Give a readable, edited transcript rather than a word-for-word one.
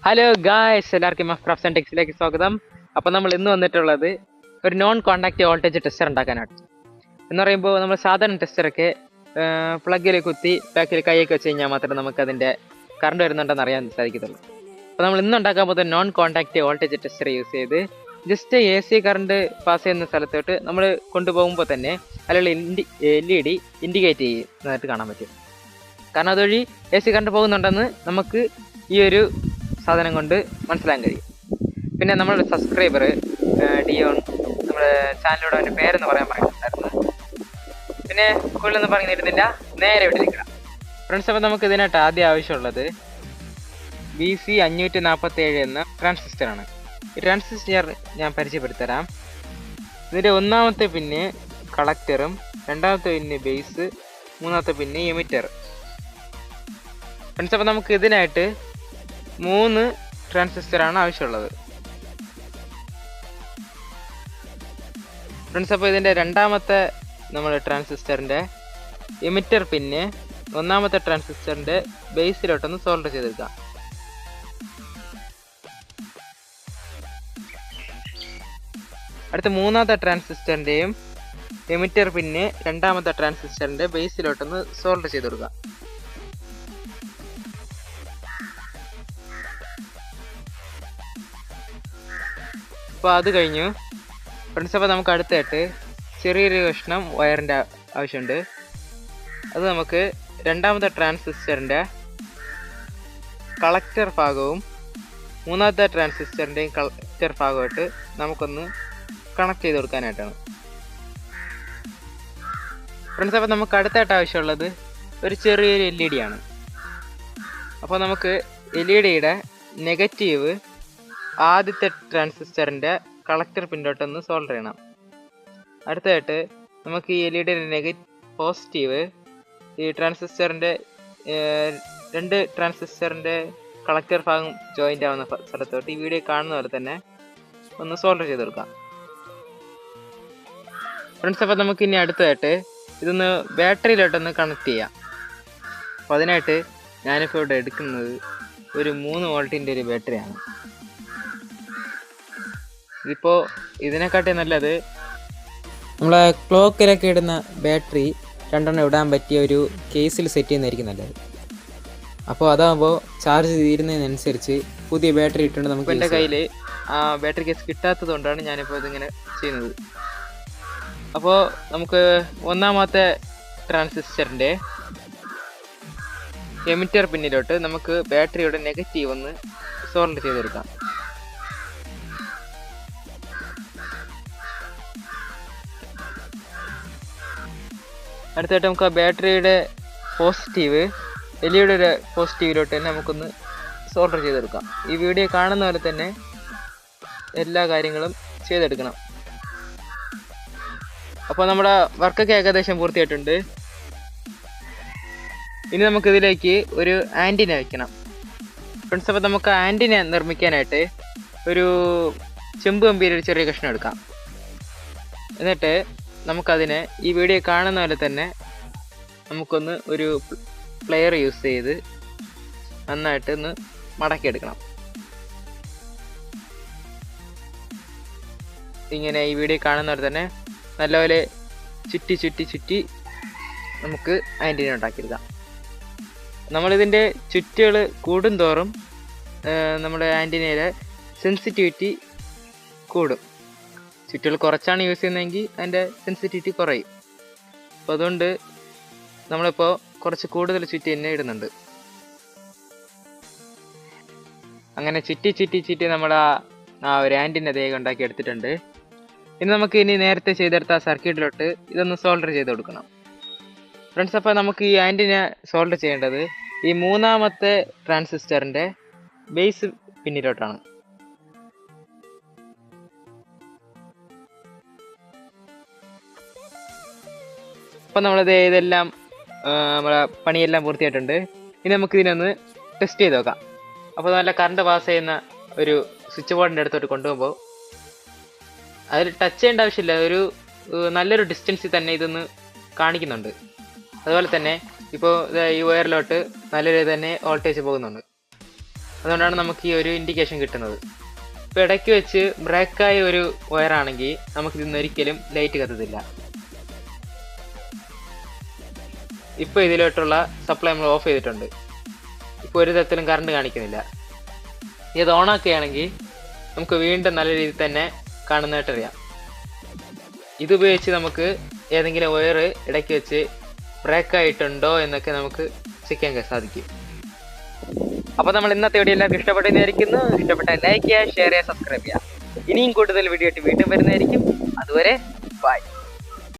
Hello guys, എല്ലാവർക്കും crafts and ടെക്സിലേക്ക് സ്വാഗതം. അപ്പോൾ നമ്മൾ ഇന്ന് വന്നിട്ടുള്ളത് ഒരു നോൺ കോണ്ടാക്റ്റ് വോൾട്ടേജ് ടെസ്റ്റർ ഉണ്ടാക്കാനാണ്. എന്ന് പറയുമ്പോൾ നമ്മൾ സാധാരണ ടെസ്റ്ററൊക്കെ പ്ലഗിൽ കുത്തി ബാക്കിൽ കൈയൊക്കെ വെച്ച് കഴിഞ്ഞാൽ മാത്രമേ നമുക്ക് അതിൻ്റെ കറണ്ട് വരുന്നുണ്ടെന്ന് അറിയാൻ സാധിക്കത്തുള്ളൂ. അപ്പോൾ നമ്മൾ ഇന്ന് ഉണ്ടാക്കാൻ പോകുന്ന non contact voltage tester use ചെയ്ത് ജസ്റ്റ് AC കറണ്ട് പാസ് ചെയ്യുന്ന സ്ഥലത്തോട്ട് നമ്മൾ കൊണ്ടുപോകുമ്പോൾ തന്നെ അതിലുള്ള LED ഇൻഡിക്കേറ്റ് ചെയ്യുന്നതായിട്ട് കാണാൻ പറ്റും. കാരണം അതുവഴി AC കറണ്ട് പോകുന്നുണ്ടെന്ന് നമുക്ക് ഈ ഒരു സാധനം കൊണ്ട് മനസ്സിലാക്കാൻ കഴിയും. പിന്നെ നമ്മളുടെ സബ്സ്ക്രൈബർ ഡിയോൺ നമ്മുടെ ചാനലിലൂടെ അവൻ്റെ പേരെന്ന് പറയാൻ പറയുന്നുണ്ടായിരുന്നു. പിന്നെ കൂടുതലൊന്നും പറഞ്ഞു തരുന്നില്ല, നേരെ വിട്ടിരിക്കണം ഫ്രണ്ട്സ്. അപ്പോൾ നമുക്ക് ഇതിനായിട്ട് ആദ്യം ആവശ്യമുള്ളത് BC 547 എന്ന ട്രാൻസിസ്റ്ററാണ്. ഈ ട്രാൻസിസ്റ്റർ ഞാൻ പരിചയപ്പെടുത്തരാം. ഇതിൻ്റെ ഒന്നാമത്തെ പിന്ന് കളക്ടറും, രണ്ടാമത്തെ പിന്ന് ബേസ്, മൂന്നാമത്തെ പിന്ന് എമിറ്റർ. ഫ്രണ്ട്സ്, അപ്പോൾ നമുക്ക് ഇതിനായിട്ട് 3 ട്രാൻസിസ്റ്ററാണ് ആവശ്യമുള്ളത്. ഫ്രണ്ട്സ്, അപ്പോൾ ഇതിൻ്റെ രണ്ടാമത്തെ നമ്മുടെ ട്രാൻസിസ്റ്ററിൻ്റെ എമിറ്റർ പിന്നെ ഒന്നാമത്തെ ട്രാൻസിസ്റ്ററിൻ്റെ ബേസിലോട്ടൊന്ന് സോൾഡർ ചെയ്തെടുക്കാം. അടുത്ത മൂന്നാമത്തെ ട്രാൻസിസ്റ്ററിൻ്റെയും എമിറ്റർ പിന്നെ രണ്ടാമത്തെ ട്രാൻസിസ്റ്ററിൻ്റെ ബേസിലോട്ടൊന്ന് സോൾഡർ ചെയ്ത് കൊടുക്കാം. അപ്പോൾ അത് കഴിഞ്ഞു ഫ്രണ്ട്സ്. അപ്പോൾ നമുക്ക് അടുത്തായിട്ട് ചെറിയൊരു കഷ്ണം വയറിൻ്റെ ആവശ്യമുണ്ട്. അത് നമുക്ക് രണ്ടാമത്തെ ട്രാൻസിസ്റ്ററിൻ്റെ കളക്ടർ ഭാഗവും മൂന്നാമത്തെ ട്രാൻസിസ്റ്ററിൻ്റെയും കളക്ടർ ഭാഗമായിട്ട് നമുക്കൊന്ന് കണക്ട് ചെയ്ത് കൊടുക്കാനായിട്ടാണ്. ഫ്രണ്ട്സ്, അപ്പോൾ നമുക്ക് അടുത്തായിട്ട് ആവശ്യമുള്ളത് ഒരു ചെറിയൊരു LED ആണ്. അപ്പോൾ നമുക്ക് LED നെഗറ്റീവ് ആദ്യത്തെ ട്രാൻസിസ്റ്ററിൻ്റെ കളക്ടർ പിന്നോട്ടൊന്ന് സോൾഡർ ചെയ്യണം. അടുത്തതായിട്ട് നമുക്ക് ഈ LED പോസിറ്റീവ് ഈ ട്രാൻസിസ്റ്ററിൻ്റെ 2 ട്രാൻസിസ്റ്ററിൻ്റെ കളക്ടർ ഭാഗം ജോയിൻ്റ് ആവുന്ന സ്ഥലത്തോട്ട് ഈ വീഡിയോ കാണുന്ന പോലെ തന്നെ ഒന്ന് സോൾഡർ ചെയ്ത് കൊടുക്കാം. ഫ്രണ്ട്സ്, അപ്പോൾ നമുക്ക് ഇനി അടുത്തതായിട്ട് ഇതൊന്ന് ബാറ്ററിയിലോട്ടൊന്ന് കണക്ട് ചെയ്യാം. അപ്പോൾ അതിനായിട്ട് ഞാനിപ്പോൾ ഇവിടെ എടുക്കുന്നത് ഒരു 3 വോൾട്ടിൻ്റെ ഒരു ബാറ്ററിയാണ്. ഇതിപ്പോൾ ഇതിനെക്കാട്ടി നല്ലത് നമ്മളെ ക്ലോക്കിലൊക്കെ ഇടുന്ന ബാറ്ററി 2 ഇടാൻ പറ്റിയ ഒരു കേസിൽ സെറ്റ് ചെയ്യുന്നതായിരിക്കും നല്ലത്. അപ്പോൾ അതാകുമ്പോൾ ചാർജ് തീരുന്നതിനനുസരിച്ച് പുതിയ ബാറ്ററി ഇട്ടുകൊണ്ട് നമുക്ക് എൻ്റെ കയ്യിൽ ആ ബാറ്ററി കേസ് കിട്ടാത്തത് കൊണ്ടാണ് ഞാനിപ്പോൾ ഇതിങ്ങനെ ചെയ്യുന്നത്. അപ്പോൾ നമുക്ക് ഒന്നാമത്തെ ട്രാൻസിസ്റ്ററിൻ്റെ എമിറ്റർ പിന്നിലോട്ട് നമുക്ക് ബാറ്ററിയുടെ നെഗറ്റീവ് ഒന്ന് സോൾഡർ ചെയ്തെടുക്കാം. അടുത്തായിട്ട് നമുക്ക് ആ ബാറ്ററിയുടെ പോസിറ്റീവ് LED പോസിറ്റീവിലോട്ട് തന്നെ നമുക്കൊന്ന് സോൾഡർ ചെയ്തെടുക്കാം. ഈ വീഡിയോ കാണുന്ന പോലെ തന്നെ എല്ലാ കാര്യങ്ങളും ചെയ്തെടുക്കണം. അപ്പോൾ നമ്മുടെ വർക്കൊക്കെ ഏകദേശം പൂർത്തിയായിട്ടുണ്ട്. ഇനി നമുക്കിതിലേക്ക് ഒരു ആൻറ്റിന വയ്ക്കണം. ഫ്രണ്ട്സ്, അപ്പോൾ നമുക്ക് ആൻറ്റിന നിർമ്മിക്കാനായിട്ട് ഒരു ചെമ്പ് കമ്പിയിൽ ഒരു ചെറിയ കഷ്ണം എടുക്കാം. എന്നിട്ട് നമുക്കതിനെ ഈ വീഡിയോ കാണുന്ന പോലെ തന്നെ നമുക്കൊന്ന് ഒരു പ്ലെയർ യൂസ് ചെയ്ത് നന്നായിട്ട് ഒന്ന് മടക്കിയെടുക്കണം. ഇങ്ങനെ ഈ വീഡിയോ കാണുന്ന പോലെ തന്നെ നല്ലപോലെ ചുറ്റി ചുറ്റി ചുറ്റി നമുക്ക് ആൻറ്റിന ഉണ്ടാക്കിയെടുക്കാം. നമ്മളിതിൻ്റെ ചുറ്റുകൾ കൂടുന്തോറും നമ്മുടെ ആൻറ്റിനയുടെ സെൻസിറ്റിവിറ്റി കൂടും. ചുറ്റുകൾ കുറച്ചാണ് യൂസ് ചെയ്യുന്നതെങ്കിൽ അതിൻ്റെ സെൻസിറ്റിവിറ്റി കുറയും. അപ്പോൾ അതുകൊണ്ട് നമ്മളിപ്പോൾ കുറച്ച് കൂടുതൽ ചുറ്റി തന്നെ ഇടുന്നുണ്ട്. അങ്ങനെ ചുറ്റി ചുറ്റി ചുറ്റി നമ്മൾ ആ ഒരു ആൻറ്റിന വേഗം ഉണ്ടാക്കി എടുത്തിട്ടുണ്ട്. ഇനി നേരത്തെ ചെയ്തെടുത്ത സർക്യൂട്ടിലോട്ട് ഇതൊന്ന് സോൾഡർ ചെയ്ത് കൊടുക്കണം. ഫ്രണ്ട്സ്, അപ്പോൾ നമുക്ക് ഈ ആൻറ്റിന സോൾഡർ ചെയ്യേണ്ടത് ഈ മൂന്നാമത്തെ ട്രാൻസിസ്റ്ററിൻ്റെ ബേസ് പിന്നിലോട്ടാണ്. അപ്പോൾ ഇതെല്ലാം നമ്മളെ പണിയെല്ലാം പൂർത്തിയായിട്ടുണ്ട്. ഇനി നമുക്ക് ഇതിനൊന്ന് ടെസ്റ്റ് ചെയ്ത് നോക്കാം. അപ്പോൾ നല്ല കറണ്ട് പാസ് ചെയ്യുന്ന ഒരു സ്വിച്ച് ബോർഡിൻ്റെ അടുത്തോട്ട് കൊണ്ടുപോകുമ്പോൾ അതിൽ ടച്ച് ചെയ്യേണ്ട ആവശ്യമില്ല, ഒരു നല്ലൊരു ഡിസ്റ്റൻസിൽ തന്നെ ഇതൊന്ന് കാണിക്കുന്നുണ്ട്. അതുപോലെ തന്നെ ഇപ്പോൾ ഈ വയറിലോട്ട് നല്ല രീതിയിൽ തന്നെ വോൾട്ടേജ് പോകുന്നുണ്ട്. അതുകൊണ്ടാണ് നമുക്ക് ഈ ഒരു ഇൻഡിക്കേഷൻ കിട്ടുന്നത്. ഇപ്പോൾ ഇടയ്ക്ക് വെച്ച് ബ്രേക്കായ ഒരു വയറാണെങ്കിൽ നമുക്കിതിന്ന് ഒരിക്കലും ലൈറ്റ് കത്തത്തില്ല. ഇപ്പോൾ ഇതിലോട്ടുള്ള സപ്ലൈ നമ്മൾ ഓഫ് ചെയ്തിട്ടുണ്ട്. ഇപ്പോൾ ഒരു തരത്തിലും കറണ്ട് കാണിക്കുന്നില്ല. ഇത് ഓണാക്കുകയാണെങ്കിൽ നമുക്ക് വീണ്ടും നല്ല രീതിയിൽ തന്നെ കാണുന്നതായിട്ടറിയാം. ഇതുപയോഗിച്ച് നമുക്ക് ഏതെങ്കിലും വയർ ഇടയ്ക്ക് വെച്ച് ബ്രേക്കായിട്ടുണ്ടോ എന്നൊക്കെ നമുക്ക് ചെക്ക് ചെയ്യാൻ സാധിക്കും. അപ്പോൾ നമ്മൾ ഇന്നത്തെ വീഡിയോ എല്ലാവർക്കും ഇഷ്ടപ്പെട്ടെന്നായിരിക്കുന്നു. ഇഷ്ടപ്പെട്ടാൽ ലൈക്ക് ചെയ്യുക, ഷെയർ ചെയ്യുക, സബ്സ്ക്രൈബ് ചെയ്യുക. ഇനിയും കൂടുതൽ വീഡിയോ ആയിട്ട് വീണ്ടും വരുന്നതായിരിക്കും. അതുവരെ ബൈ.